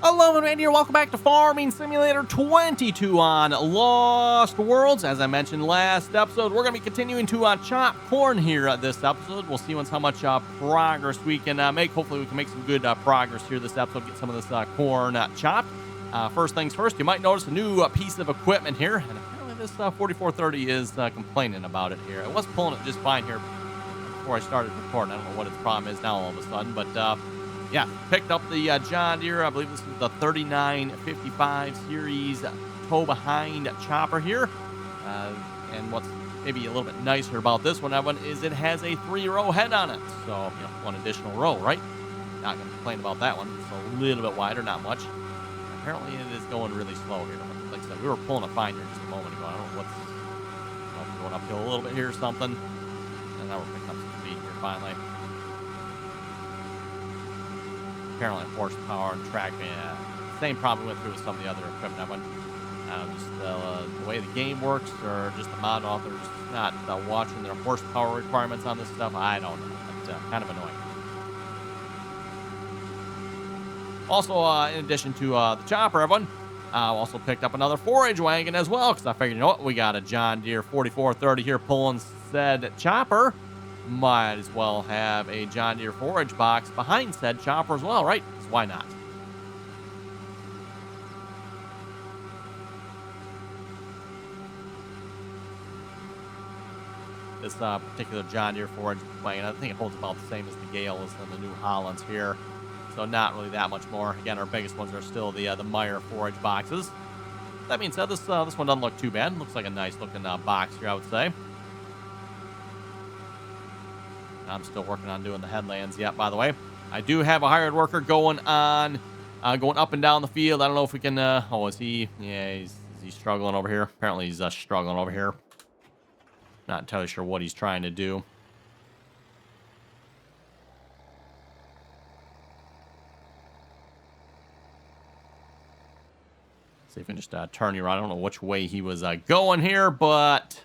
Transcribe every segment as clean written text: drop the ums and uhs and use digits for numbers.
Hello and here, welcome back to Farming Simulator 22 on Lost Worlds. As I mentioned last episode, we're going to be continuing to chop corn here this episode. We'll see once how much progress we can make. Hopefully we can make some good progress here this episode, get some of this corn chopped. First things first, you might notice a new piece of equipment here, and apparently this 4430 is complaining about it here. It was pulling it just fine here before I started recording. I don't know what its problem is now all of a sudden, but yeah, picked up the John Deere. I believe this is the 3955 series tow behind chopper here. And what's maybe a little bit nicer about this one, Evan, is it has a 3-row head on it. So, you know, one additional row, right? Not going to complain about that one. It's a little bit wider, not much. Apparently it is going really slow here. Like I said, we were pulling a fine here just a moment ago. I don't know what's going uphill a little bit here or something. And now we're picking up some speed here finally. Apparently horsepower and track, same problem we went through with some of the other equipment. I went, just the way the game works, or just the mod authors not watching their horsepower requirements on this stuff. I don't know. It's kind of annoying. Also, in addition to the chopper, everyone, also picked up another forage wagon as well, because I figured, you know what, we got a John Deere 4430 here pulling said chopper. Might as well have a John Deere forage box behind said chopper as well, right? Because why not? This particular John Deere forage wagon, I think it holds about the same as the Gales and the New Hollands here. So not really that much more. Again, our biggest ones are still the Meyer forage boxes. That being said, this one doesn't look too bad. Looks like a nice looking box here, I would say. I'm still working on doing the headlands yet, by the way. I do have a hired worker going on, going up and down the field. I don't know if we can, oh, is he? Yeah, is he struggling over here? Apparently he's struggling over here. Not entirely sure what he's trying to do. See if we can just turn you around. I don't know which way he was going here, but...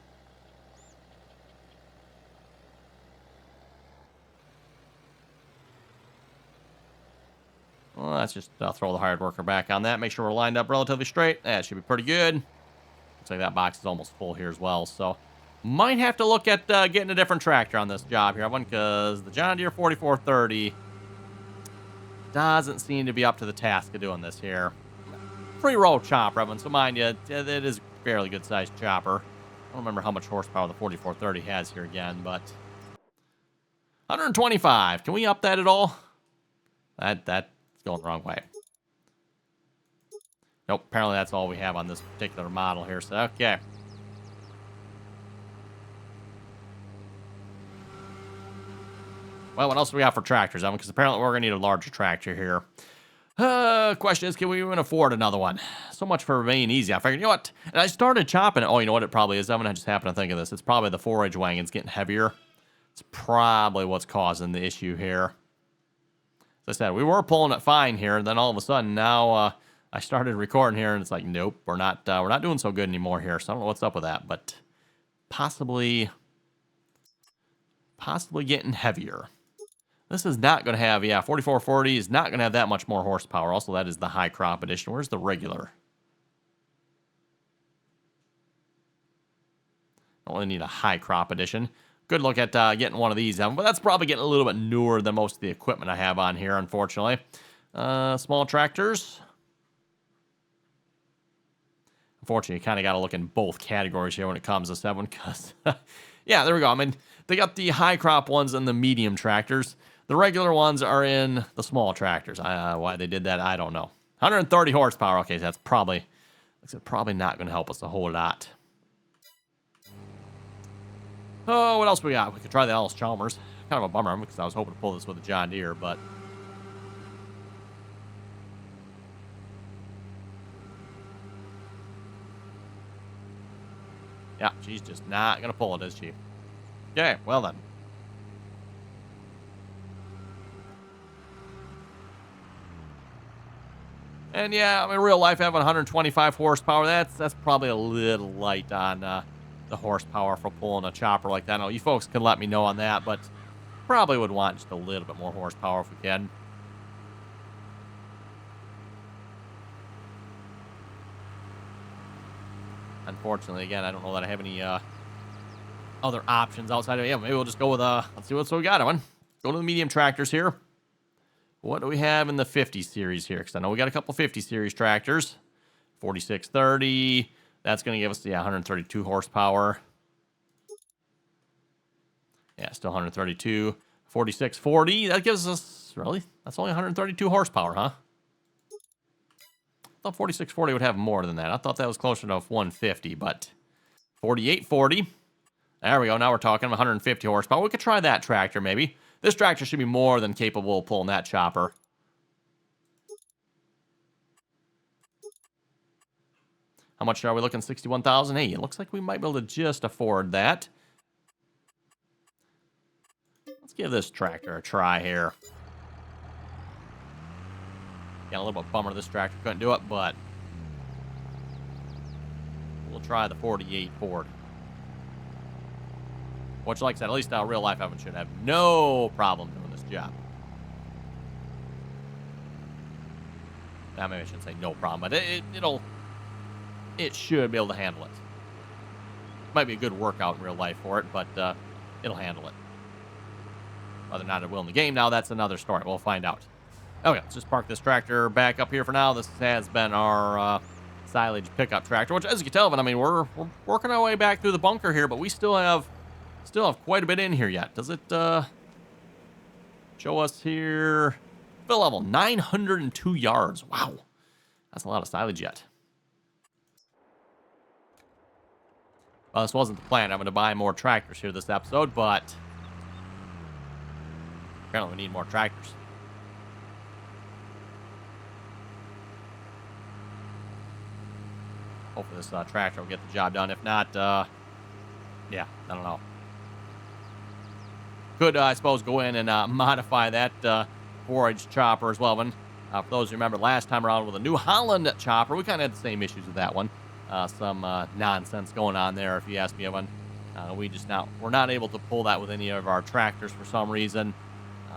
Well, let's just throw the hired worker back on that. Make sure we're lined up relatively straight. That should be pretty good. Looks like that box is almost full here as well. So, might have to look at getting a different tractor on this job here, because the John Deere 4430 doesn't seem to be up to the task of doing this here. 3-row chopper, Evan. So, mind you, it is a fairly good-sized chopper. I don't remember how much horsepower the 4430 has here again, but 125. Can we up that at all? That's going the wrong way. Nope, apparently that's all we have on this particular model here, so okay. Well, what else do we have for tractors, Evan? Because apparently we're going to need a larger tractor here. Question is, can we even afford another one? So much for being easy. I figured, you know what? And I started chopping it. Oh, you know what it probably is, Evan? I just happened to think of this. It's probably the forage wagon's getting heavier. It's probably what's causing the issue here. As I said, we were pulling it fine here, and then all of a sudden now I started recording here, and it's like, nope, we're not doing so good anymore here. So I don't know what's up with that, but possibly getting heavier. This is not going to have, yeah, 4440 is not going to have that much more horsepower. Also, that is the high crop edition. Where's the regular? Only need a high crop edition. Good look at getting one of these, but that's probably getting a little bit newer than most of the equipment I have on here, unfortunately. Small tractors. Unfortunately, you kind of got to look in both categories here when it comes to 7, because, yeah, there we go. I mean, they got the high crop ones and the medium tractors. The regular ones are in the small tractors. Why they did that, I don't know. 130 horsepower. Okay, so that's probably not going to help us a whole lot. Oh, what else we got? We could try the Alice Chalmers. Kind of a bummer, because I was hoping to pull this with a John Deere, but... yeah, she's just not going to pull it, is she? Okay, well then. And yeah, I mean, real life having 125 horsepower, that's probably a little light on the horsepower for pulling a chopper like that. I know you folks can let me know on that, but probably would want just a little bit more horsepower if we can. unfortunately. Again, I don't know that I have any other options outside of, yeah, maybe we'll just go with, let's see what we got, Evan. Go to the medium tractors here. What do we have in the 50 series here? Because I know we got a couple 50 series tractors. 4630. That's going to give us, yeah, 132 horsepower. Yeah, still 132. 4640. That gives us, really? That's only 132 horsepower, huh? I thought 4640 would have more than that. I thought that was closer to 150, but 4840. There we go. Now we're talking 150 horsepower. We could try that tractor, maybe. This tractor should be more than capable of pulling that chopper. How much are we looking? 61,000. Hey, it looks like we might be able to just afford that. Let's give this tractor a try here. Yeah, a little bit bummer this tractor couldn't do it, but we'll try the 48 Ford. Which, like I said, at least real life Evan should have no problem doing this job. Now, maybe I shouldn't say no problem, but it should be able to handle it. Might be a good workout in real life for it, but it'll handle it. Whether or not it will in the game now, that's another story. We'll find out. Okay, let's just park this tractor back up here for now. This has been our silage pickup tractor, which, as you can tell, but I mean, we're working our way back through the bunker here, but we still have quite a bit in here yet. Does it show us here? Fill level 902 yards. Wow, that's a lot of silage yet. Well, this wasn't the plan. I'm going to buy more tractors here this episode, but apparently we need more tractors. Hopefully this tractor will get the job done. If not, yeah, I don't know. Could, I suppose, go in and modify that forage chopper as well. When, for those who remember last time around with a New Holland chopper, we kind of had the same issues with that one. Some nonsense going on there, if you ask me, Evan. We're not able to pull that with any of our tractors for some reason.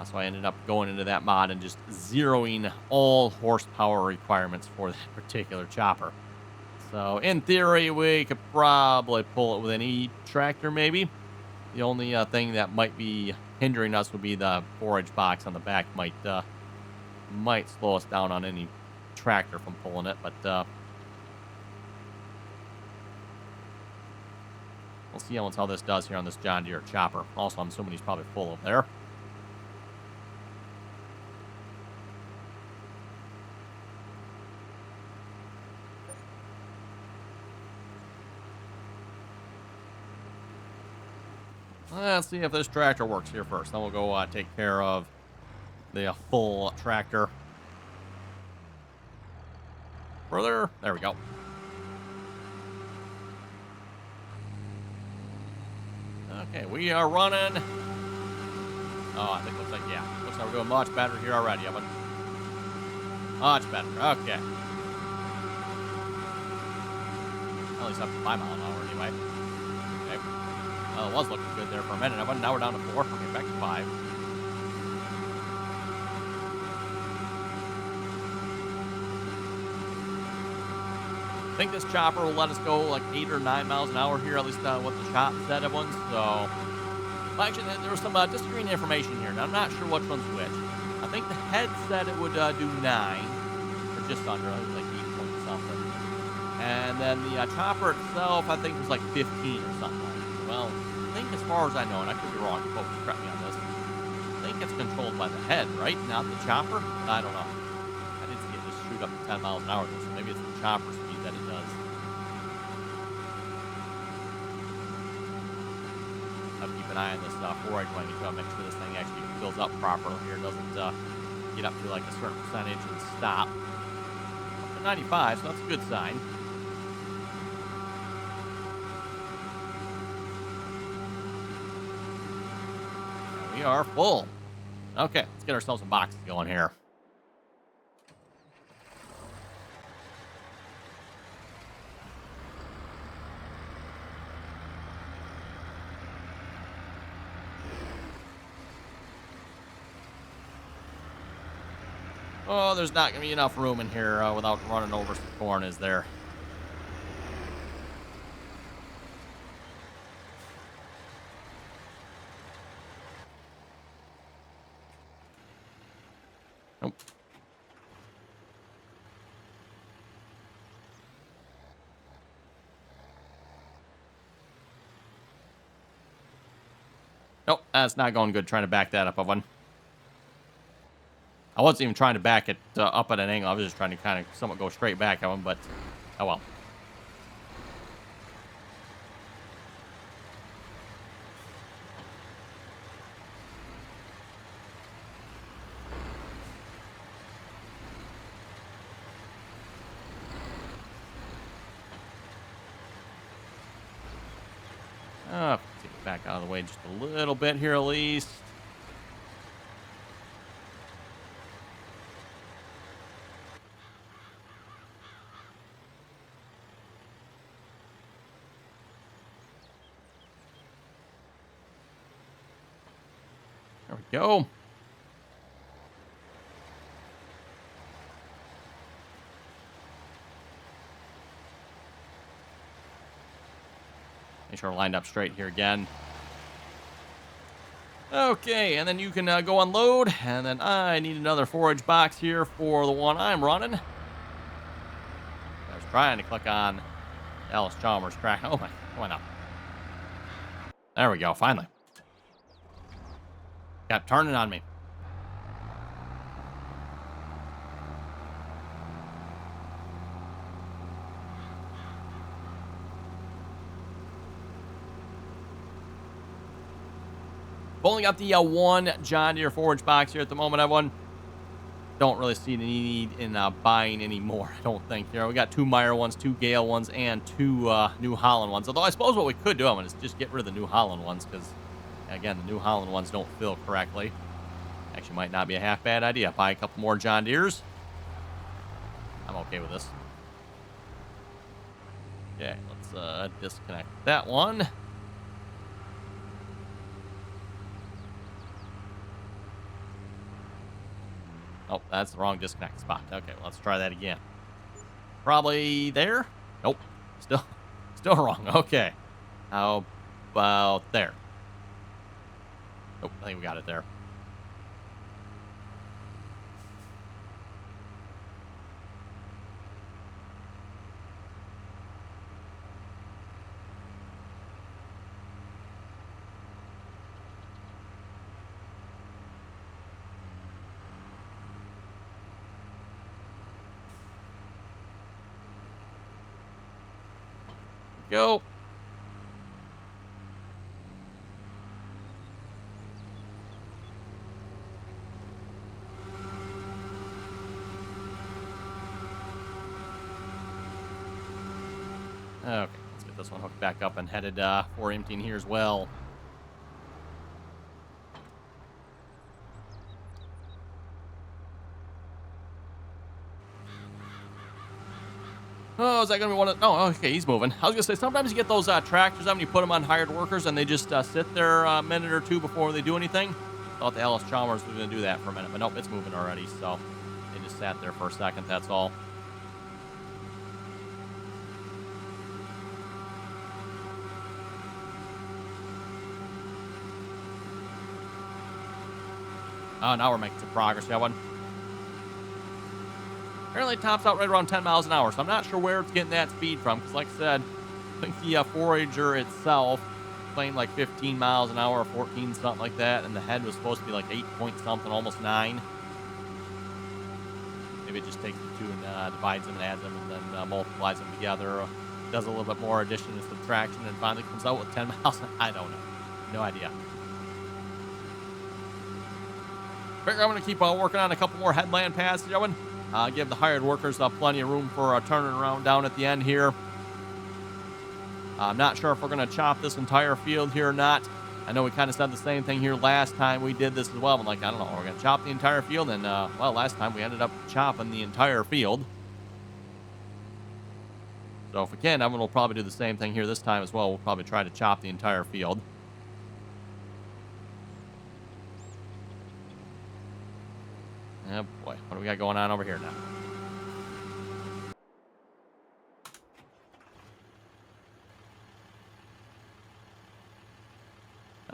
So I ended up going into that mod and just zeroing all horsepower requirements for that particular chopper. So in theory, we could probably pull it with any tractor, maybe. The only thing that might be hindering us would be the forage box on the back. Might slow us down on any tractor from pulling it, but we'll see how this does here on this John Deere chopper. Also, I'm assuming he's probably full over there. Let's see if this tractor works here first. Then we'll go take care of the full tractor. Further. There we go. Okay, we are running. Oh, I think looks like we're doing much better here already, Evan. Much better. Okay. At least up to 5 miles an hour anyway. Okay. Well, it was looking good there for a minute, Evan. Now we're down to 4. Okay, back to 5. I think this chopper will let us go like 8 or 9 miles an hour here, at least what the shop said it was. So, well, actually, there was some disagreeing information here. Now, I'm not sure which one's which. I think the head said it would do 9, or just under, I think like 8 point something. And then the chopper itself, I think, was like 15 or something. Well, I think as far as I know, and I could be wrong, folks correct me on this, I think it's controlled by the head, right? Not the chopper? I don't know. I did see it just shoot up to 10 miles an hour, so maybe it's the chopper speed that it does. I'll keep an eye on this forage wagon to make sure this thing actually fills up properly here. Doesn't get up to like a certain percentage and stop. Up to 95, so that's a good sign. We are full. Okay, let's get ourselves some boxes going here. Oh, there's not going to be enough room in here without running over some corn, is there? Nope. Nope, that's not going good trying to back that up of one. I wasn't even trying to back it up at an angle. I was just trying to kind of somewhat go straight back at one, but oh well. Take it back out of the way just a little bit here at least. There we go. Make sure we're lined up straight here again. Okay, and then you can go unload, and then I need another forage box here for the one I'm running. I was trying to click on Alice Chalmers track. Oh my, why not? There we go, finally. Got turning on me. I've only got the one John Deere forage box here at the moment. Don't really see any need in buying any more, I don't think. We got 2 Meyer ones, 2 Gale ones, and 2 New Holland ones. Although I suppose what we could do, is just get rid of the New Holland ones, because, again, the New Holland ones don't fill correctly. Actually, might not be a half bad idea. Buy a couple more John Deeres. I'm okay with this. Okay, let's disconnect that one. Oh, that's the wrong disconnect spot. Okay, let's try that again. Probably there? Nope. Still wrong. Okay. How about there? Nope, I think we got it there. Go. Okay, let's get this one hooked back up and headed for emptying here as well. Oh, is that going to be one of... Oh, okay, he's moving. I was going to say, sometimes you get those tractors when you put them on hired workers and they just sit there a minute or two before they do anything. Thought the Alice Chalmers was going to do that for a minute, but nope, it's moving already, so they just sat there for a second, that's all. Oh, now we're making some progress, yeah, one. Apparently it tops out right around 10 miles an hour, so I'm not sure where it's getting that speed from, because like I said, I think the forager itself claimed like 15 miles an hour or 14, something like that, and the head was supposed to be like 8 point something, almost 9. Maybe it just takes the two and divides them and adds them and then multiplies them together, does a little bit more addition and subtraction, and finally comes out with 10 miles. I don't know. No idea. Figure I'm going to keep working on a couple more headland paths, Joey. Give the hired workers plenty of room for turning around down at the end here. I'm not sure if we're going to chop this entire field here or not. I know we kind of said the same thing here last time we did this as well. I'm like, I don't know, we're going to chop the entire field. And, well, last time we ended up chopping the entire field. So if we can, we'll probably do the same thing here this time as well. We'll probably try to chop the entire field. Oh boy, what do we got going on over here now?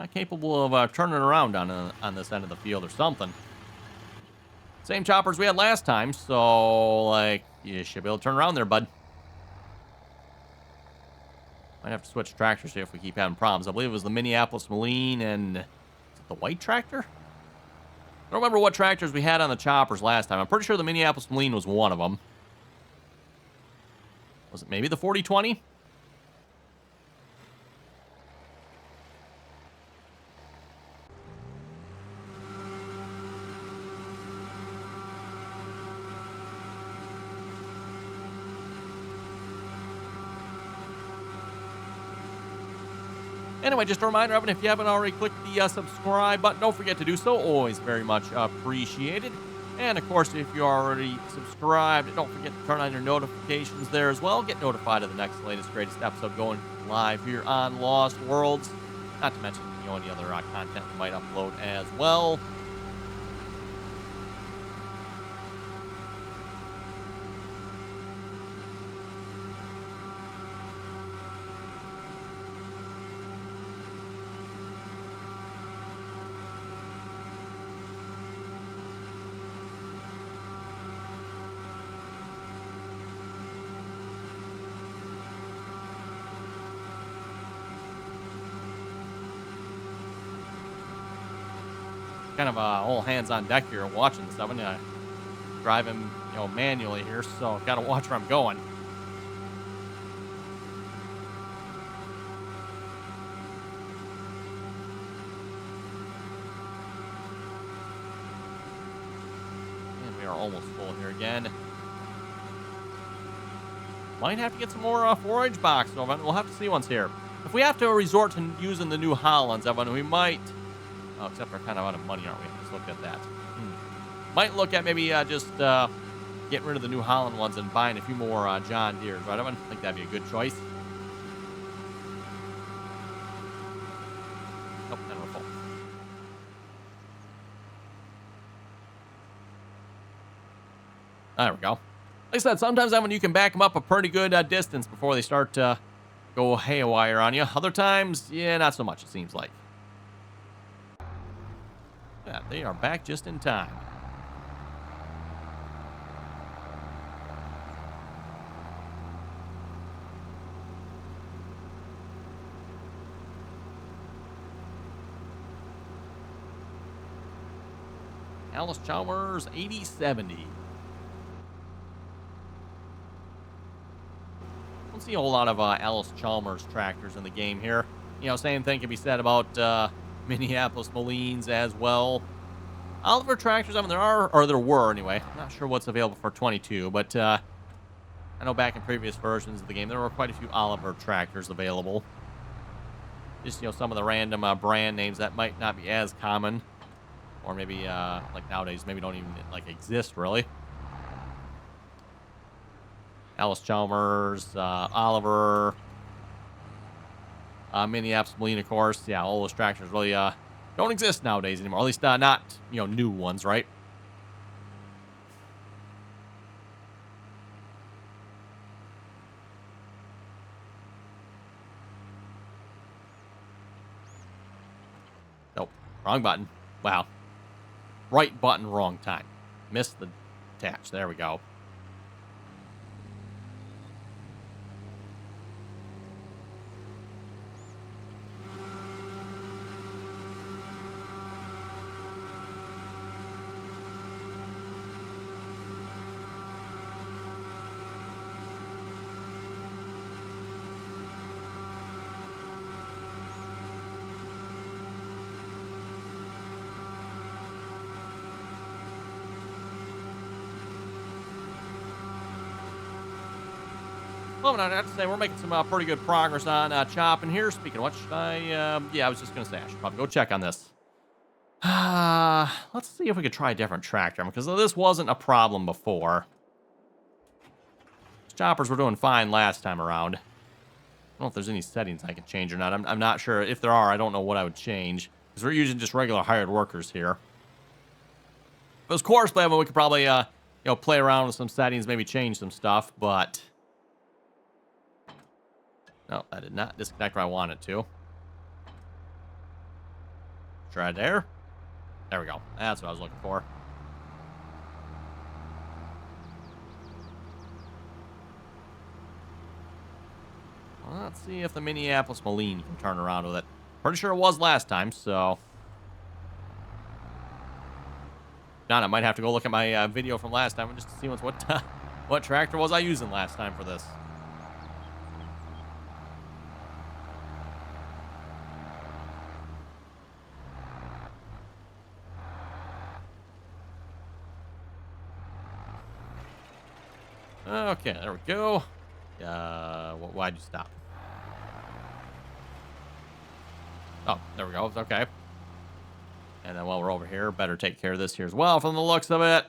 Not capable of turning around on this end of the field or something. Same choppers we had last time, so, like, you should be able to turn around there, bud. Might have to switch tractors here if we keep having problems. I believe it was the Minneapolis Moline and... Is it the white tractor? I don't remember what tractors we had on the choppers last time. I'm pretty sure the Minneapolis Moline was one of them. Was it maybe the 4020? Anyway, just a reminder, Evan, if you haven't already clicked the subscribe button, don't forget to do so. Always very much appreciated. And, of course, if you're already subscribed, don't forget to turn on your notifications there as well. Get notified of the next latest, greatest episode going live here on Lost Worlds. Not to mention, any other content we might upload as well. Kind of all hands on deck here watching this. I'm gonna drive him, manually here, so gotta watch where I'm going. And we are almost full here again. Might have to get some more forage box, Evan. We'll have to see once here. If we have to resort to using the New Hollands, Evan, we might. Oh, except we're kind of out of money, aren't we? Let's look at that. Might look at maybe just getting rid of the New Holland ones and buying a few more John Deeres, right, Evan? I think that'd be a good choice. Nope, and we're full. There we go. Like I said, sometimes, Evan, you can back them up a pretty good distance before they start to go haywire on you. Other times, yeah, not so much, it seems like. Yeah, they are back just in time. Alice Chalmers 8070. Don't see a whole lot of Alice Chalmers tractors in the game here. Same thing can be said about Minneapolis Molines as well. Oliver tractors, I mean, there were anyway. I'm not sure what's available for 22, but I know back in previous versions of the game, there were quite a few Oliver tractors available. Just, some of the random brand names that might not be as common. Or maybe, like nowadays, maybe don't even, exist, really. Alice Chalmers, Oliver... Minneapolis Moline, of course. Yeah, all those tractors really don't exist nowadays anymore. At least not, new ones, right? Nope. Wrong button. Wow. Right button, wrong time. Missed the attach. There we go. Well, I have to say, we're making some pretty good progress on chopping here. Speaking of which, I was just going to say, I should probably go check on this. Let's see if we could try a different tractor, because this wasn't a problem before. These choppers were doing fine last time around. I don't know if there's any settings I can change or not. I'm not sure. If there are, I don't know what I would change, because we're using just regular hired workers here. If it was course play, we could probably play around with some settings, maybe change some stuff, but... No, I did not disconnect where I wanted to. Try there. There we go. That's what I was looking for. Let's see if the Minneapolis Moline can turn around with it. Pretty sure it was last time, so... John, I might have to go look at my video from last time just to see what tractor was I using last time for this. Okay, there we go. Why'd you stop? Oh, there we go. Okay. And then while we're over here, better take care of this here as well from the looks of it.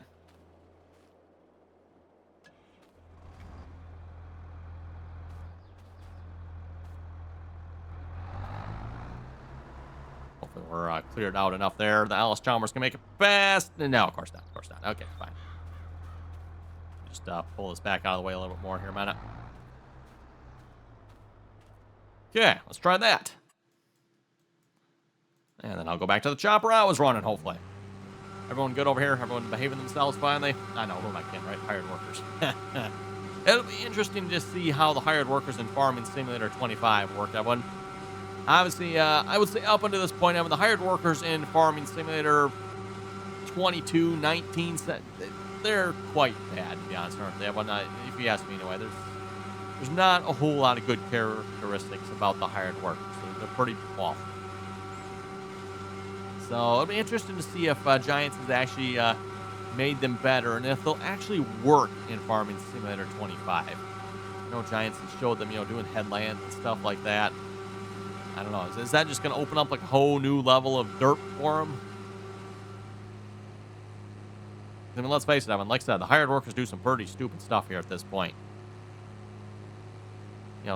Hopefully we're cleared out enough there. The Alice Chalmers can make it fast. No, of course not. Of course not. Okay, fine. Just pull this back out of the way a little bit more here a minute. Okay, let's try that. And then I'll go back to the chopper I was running, hopefully. Everyone good over here? Everyone behaving themselves finally? I know, who am I kidding, right? Hired workers. It'll be interesting to see how the hired workers in Farming Simulator 25 work, Evan. Obviously, I would say up until this point, Evan, the hired workers in Farming Simulator 22, 19, they're quite bad, to be honest, aren't they, Evan? If you ask me anyway, there's not a whole lot of good characteristics about the hired workers. They're pretty awful. So it'll be interesting to see if Giants has actually made them better and if they'll actually work in Farming Simulator 25. You know, Giants has showed them, doing headlands and stuff like that. I don't know. Is that just going to open up like a whole new level of dirt for them? I mean, let's face it, Evan. Like I said, the hired workers do some pretty stupid stuff here at this point.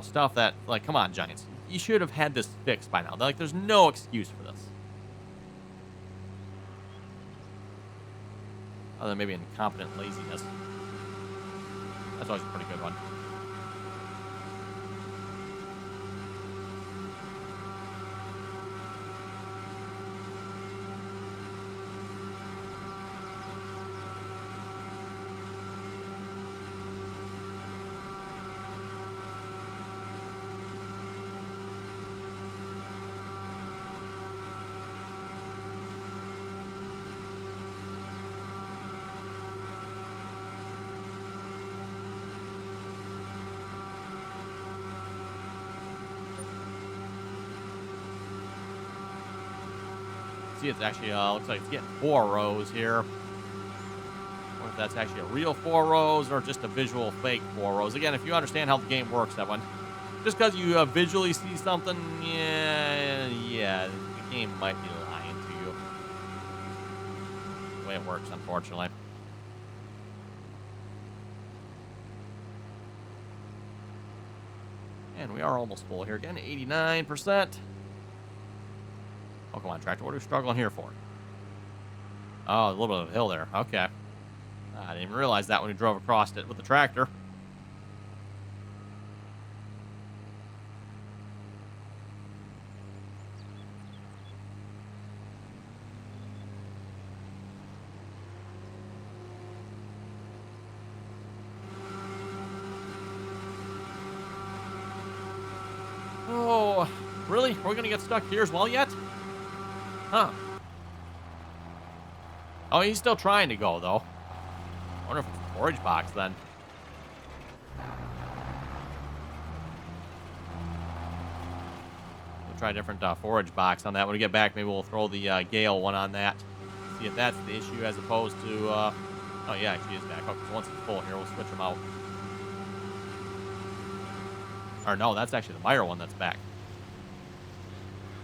Stuff that, like, come on, Giants. You should have had this fixed by now. Like, there's no excuse for this. Other than maybe incompetent laziness. That's always a pretty good one. It's actually looks like it's getting 4 rows here. I wonder if that's actually a real 4 rows or just a visual fake 4 rows. Again, if you understand how the game works, that one, just because you visually see something, yeah, the game might be lying to you. The way it works, unfortunately. And we are almost full here again, 89%. Oh, come on, tractor. What are we struggling here for? Oh, a little bit of a hill there. Okay. I didn't even realize that when we drove across it with the tractor. Oh, really? We're going to get stuck here as well yet? Huh. Oh, he's still trying to go, though. I wonder if it's a forage box, then. We'll try a different forage box on that when we get back. Maybe we'll throw the Gale one on that. See if that's the issue as opposed to... oh, yeah, she is back. Okay, so once it's full here, we'll switch them out. Or no, that's actually the Meyer one that's back.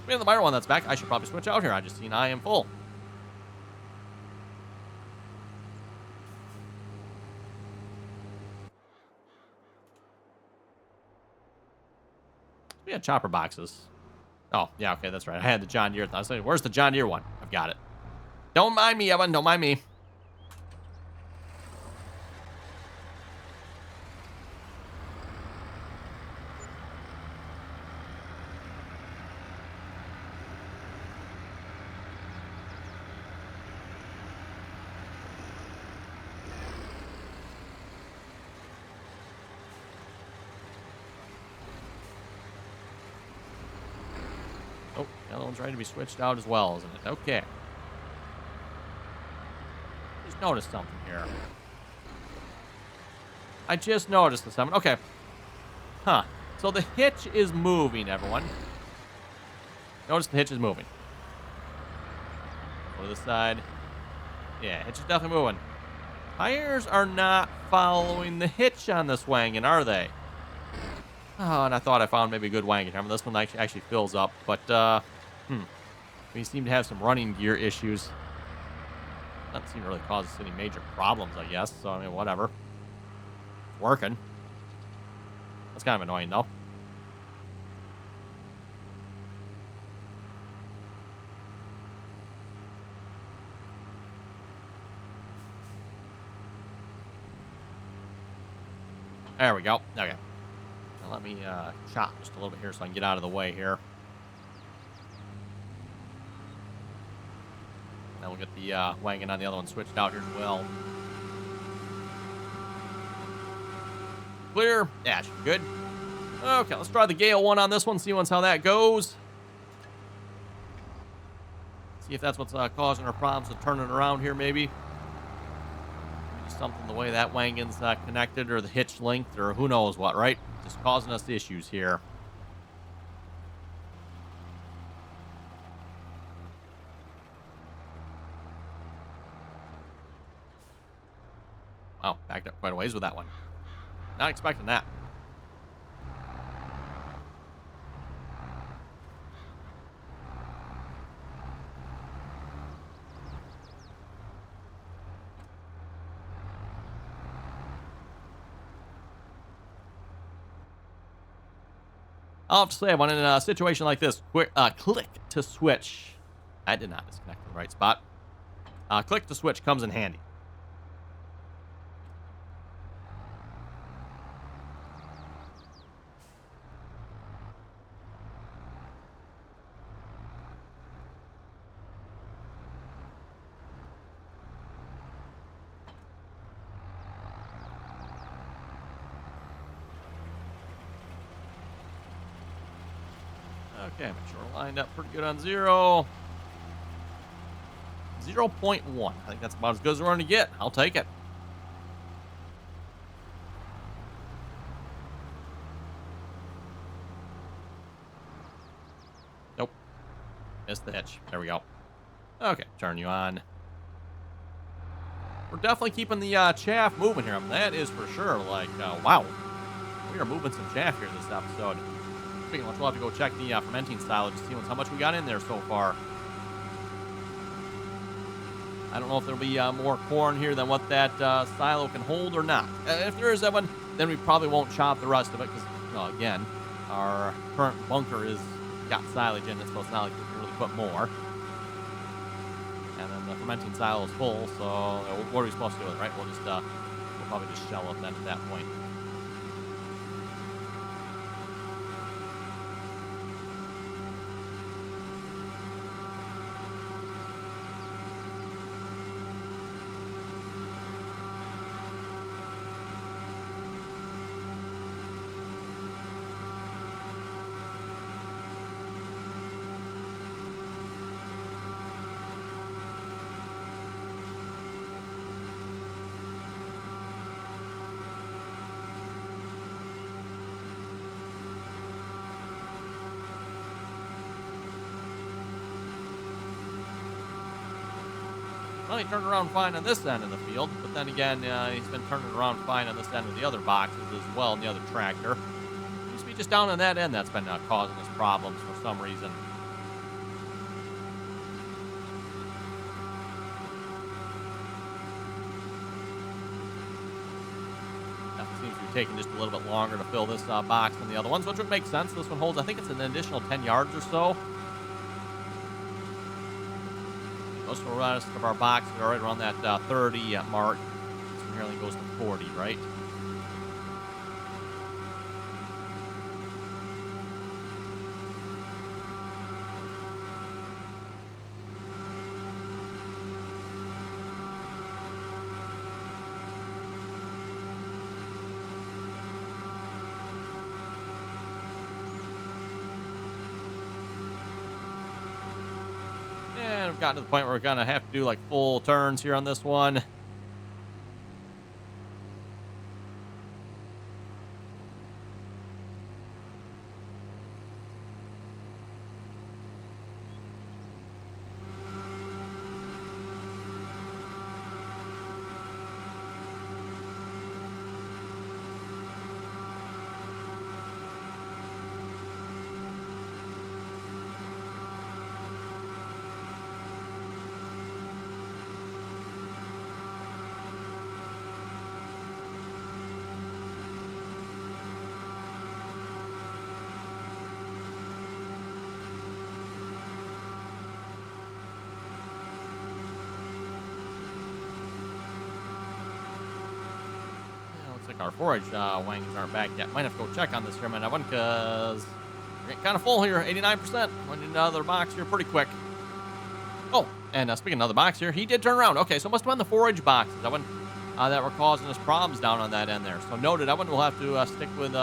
The Meyer one that's back, I should probably switch out here. I just seen I am full. We had chopper boxes. Oh, yeah, okay, that's right. I had the John Deere. I was saying, where's the John Deere one? I've got it. Don't mind me, Evan. Don't mind me. one's ready to be switched out as well, isn't it? Okay. Just noticed something here. I just noticed this. Okay. Huh. So the hitch is moving, everyone. Notice the hitch is moving. Go to the side. Yeah, hitch is definitely moving. Tires are not following the hitch on this wagon, are they? Oh, and I thought I found maybe a good wagon. I mean, this one actually fills up, but, we seem to have some running gear issues. Doesn't seem to really cause us any major problems, I guess. So, I mean, whatever. It's working. That's kind of annoying, though. There we go. Okay. Now let me chop just a little bit here so I can get out of the way here. Now we'll get the wagon on the other one switched out here as well. Clear. Yeah, should be good. Okay, let's try the Gale one on this one, see how that goes. See if that's what's causing our problems to turn it around here, maybe. Something the way that wagon's connected, or the hitch linked, or who knows what, right? Just causing us issues here. Wow, backed up quite a ways with that one. Not expecting that. I'll have to say, when in a situation like this, click to switch. I did not disconnect from the right spot. Click to switch comes in handy. Okay, make sure we're lined up pretty good on 0. 0.1. I think that's about as good as we're going to get. I'll take it. Nope. Missed the hitch. There we go. Okay, turn you on. We're definitely keeping the chaff moving here. I mean, that is for sure. Like, wow. We are moving some chaff here this episode. Speaking of which, we'll have to go check the fermenting silo to see how much we got in there so far. I don't know if there'll be more corn here than what that silo can hold or not. If there is that one, then we probably won't chop the rest of it because, again, our current bunker is got silage in it, so it's not like we can really put more. And then the fermenting silo is full, so what are we supposed to do with it, right? We'll probably just shell it then at that point. Well, he turned around fine on this end of the field, but then again, he's been turning around fine on this end of the other boxes as well, and the other tractor. Seems to be just down on that end that's been causing us problems for some reason. Definitely seems to be taking just a little bit longer to fill this box than the other ones, which would make sense. This one holds, I think it's an additional 10 yards or so. Most of the rest of our boxes are right around that 30 mark. This one here only goes to 40, right? we've gotten to the point where we're going to have to do like full turns here on this one. Our forage wangers aren't back yet. Might have to go check on this here, man. Because we're getting kind of full here. 89%. Went into another box here pretty quick. Oh, and speaking of another box here, he did turn around. Okay, so it must have been the forage boxes that were causing us problems down on that end there. So noted. That one we'll have to stick with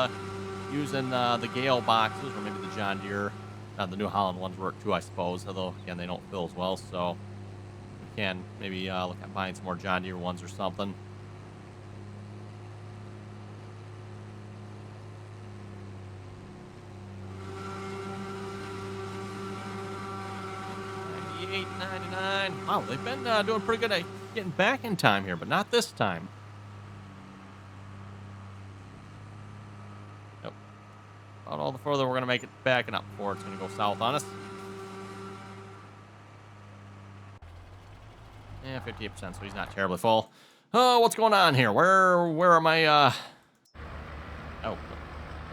using the Gale boxes or maybe the John Deere. The New Holland ones work too, I suppose. Although, again, they don't fill as well. So we can maybe look at buying some more John Deere ones or something. 8.99. Wow, they've been doing pretty good at getting back in time here, but not this time. Nope. About all the further we're going to make it backing up before it's going to go south on us. Yeah, 58%, so he's not terribly full. Oh, what's going on here? Where am I? Oh, okay.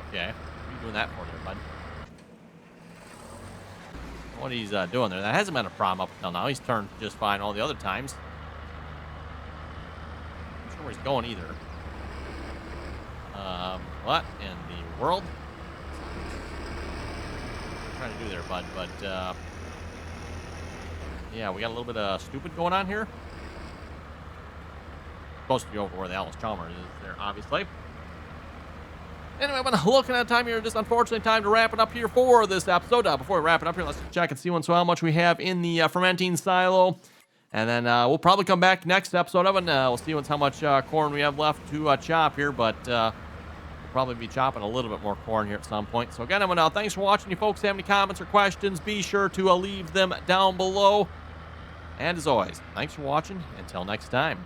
What are you doing that for there, bud? What he's doing there. That hasn't been a problem up until now. He's turned just fine all the other times. Not sure where he's going either. What in the world? What are you trying to do there, bud? But, yeah, we got a little bit of stupid going on here. Supposed to be over where the Alice Chalmers is there, obviously. Anyway, I'm looking at time here. Just unfortunately time to wrap it up here for this episode. Before we wrap it up here, let's check and see how much we have in the fermenting silo. And then we'll probably come back next episode of it. We'll see how much corn we have left to chop here. But we'll probably be chopping a little bit more corn here at some point. So again, thanks for watching. You folks have any comments or questions, be sure to leave them down below. And as always, thanks for watching. Until next time.